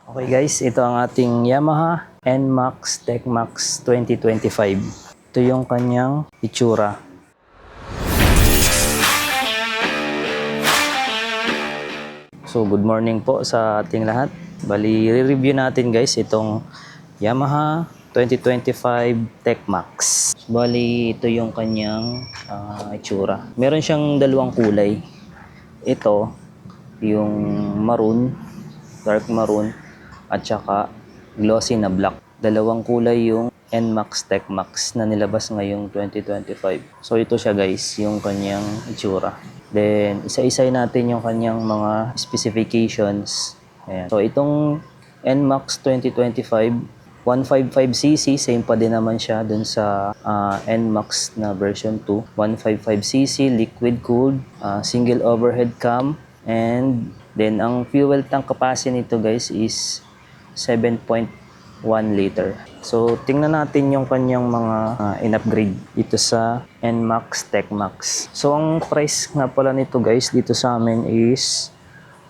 Okay guys, ito ang ating Yamaha NMAX TechMax 2025. Ito yung kanyang itsura. So good morning po sa ating lahat. Bali, re-review natin guys itong Yamaha 2025 TechMax. Bali, ito yung kanyang itsura. Meron siyang dalawang kulay. Ito, yung maroon, dark maroon, at saka glossy na black. Dalawang kulay yung NMAX TechMax na nilabas ngayong 2025. So ito siya guys, yung kanyang itsura. Then isa-isay natin yung kanyang mga specifications. Ayan. So itong NMAX 2025 155cc, same pa din naman siya dun sa NMAX na version 2. 155cc, liquid cooled, single overhead cam, and then ang fuel tank capacity nito guys is 7.1 liter. So, tingnan natin yung kanyang mga in-upgrade dito sa NMAX TechMax. So, ang price nga pala nito guys dito sa amin is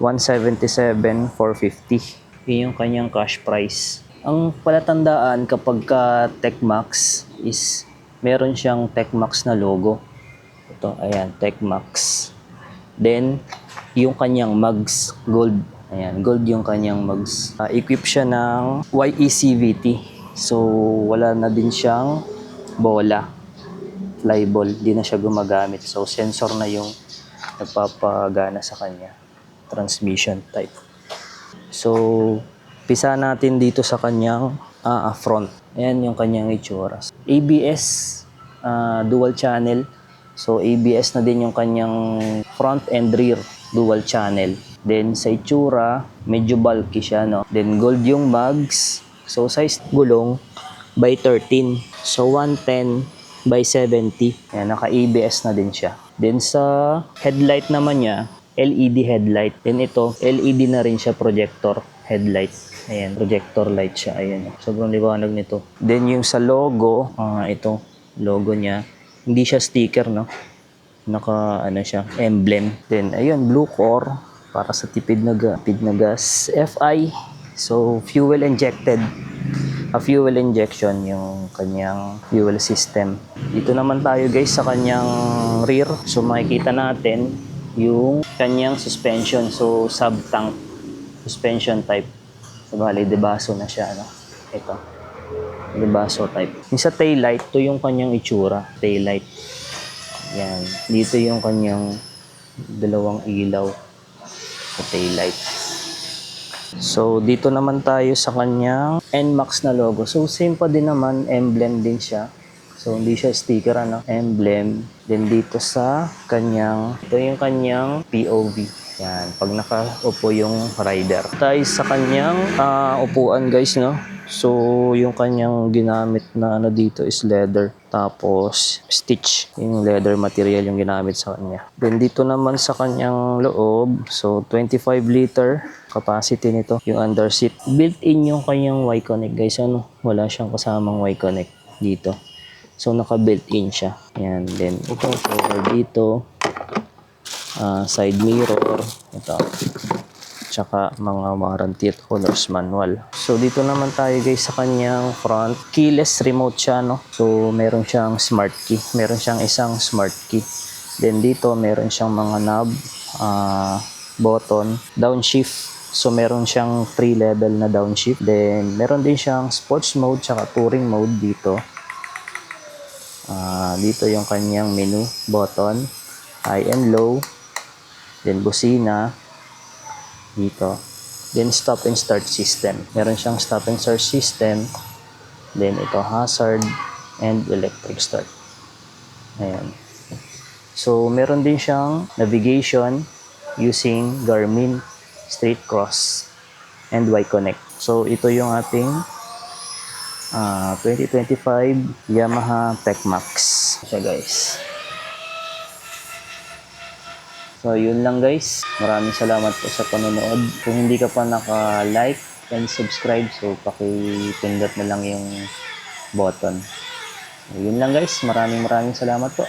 177,450. Yun yung kanyang cash price. Ang palatandaan kapag ka TechMax is meron siyang TechMax na logo. Ito, ayan, TechMax. Then, yung kanyang mugs, gold. Ayan, gold yung kanyang mugs. Equip siya ng YECVT. So, wala na din siyang bola. Fly ball, di na siya gumagamit. So, sensor na yung nagpapagana sa kanya. Transmission type. So, pisa natin dito sa kanyang front. Ayan yung kanyang itsura. ABS, dual channel. So, ABS na din yung kanyang front and rear dual channel. Then sa itsura, medyo bulky siya, no? Then gold yung mugs. So size gulong by 13. So 110 by 70. Ayan, naka-ABS na din siya. Then sa headlight naman niya, LED headlight. Then ito, LED na rin siya, projector headlight. Ayan, projector light siya. Ayan, sobrang liwanag nito. Then yung sa logo, ito, logo niya. Hindi siya sticker, no? Naka, siya, emblem. Then ayun, blue core. Para sa tipid na gas. FI, so fuel injected. Fuel injection yung kanyang fuel system. Dito naman tayo guys sa kanyang rear. So makikita natin yung kanyang suspension. So sub-tank suspension type. So bali, debaso na siya. No? Ito. Debaso type. Yung sa taillight, ito yung kanyang itsura. Taillight. Yan. Dito yung kanyang dalawang ilaw. Taillight. So dito naman tayo sa kanyang NMAX na logo. So same pa din naman, emblem din siya. So hindi siya sticker, emblem. Then dito sa kanyang, ito yung kanyang POV. Yan, pag nakaupo yung rider. Tayo sa kanyang upuan guys, no. So yung kanyang ginamit na dito is leather. Tapos stitch, yung leather material yung ginamit sa kanya. Then dito naman sa kanyang loob, so 25 liter capacity nito, yung under seat. Built-in yung kanyang Y-Connect guys, wala siyang kasamang Y-Connect dito. So naka built-in siya. Yan, then ito cover dito, side mirror, ito. Tsaka mga warranty at owner's manual. So dito naman tayo guys sa kanyang front. Keyless remote siya, no? So meron siyang smart key. Meron siyang isang smart key. Then dito meron siyang mga knob, button, downshift. So meron siyang 3 level na downshift. Then meron din siyang sports mode tsaka touring mode dito. Dito yung kanyang menu button, high and low. Then busina dito. Then stop and start system. Meron siyang stop and start system. Then ito hazard and electric start. Ayan. So meron din siyang navigation using Garmin Straight Cross and Y-Connect. So ito yung ating 2025 Yamaha TechMax. So guys. So, yun lang guys. Maraming salamat po sa panonood. Kung hindi ka pa naka-like and subscribe, so paki-pindot na lang yung button. So, yun lang guys. Maraming salamat po.